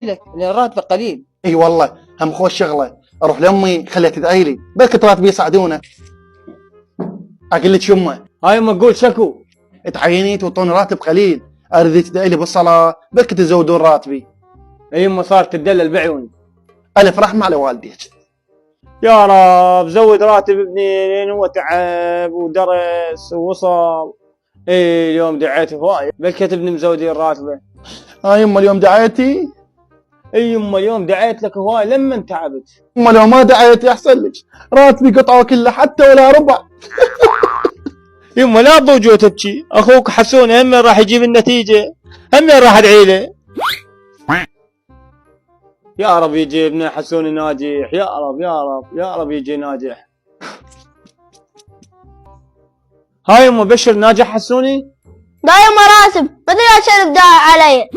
لك لان راتبه قليل. اي والله هم خوش شغله، اروح لامي خليها تدعي لي بلكي راتبي يساعدونه. اقول لك يمه هاي ما تقول شكو. تعيني توطوني راتب قليل، اريد تدعي لي بالصلاه بلكي تزودون راتبي. يمه صارت تدلل بعيوني. الف رحمه على والديك. يا رب زود راتب ابني لان هو تعب ودرس ووصل. ايه اليوم دعيت هواي بلكت ابني مزودين راتبه. ها يمه اليوم دعيتي؟ اي يمه اليوم دعيت لك هواي لما تعبت. يمه لو ما دعيتي احسن لك، راتبي قطعه كله حتى ولا ربع. يمه لا تضوج وتبكي، اخوك حسون هم راح يجيب النتيجه، هم راح ادعي له. يا رب يجي ابن حسون ناجح، يا رب يا رب يا رب يجي ناجح. هاي ام بشر ناجح حسوني؟ دايم راسب بدل عشان الداعي علي.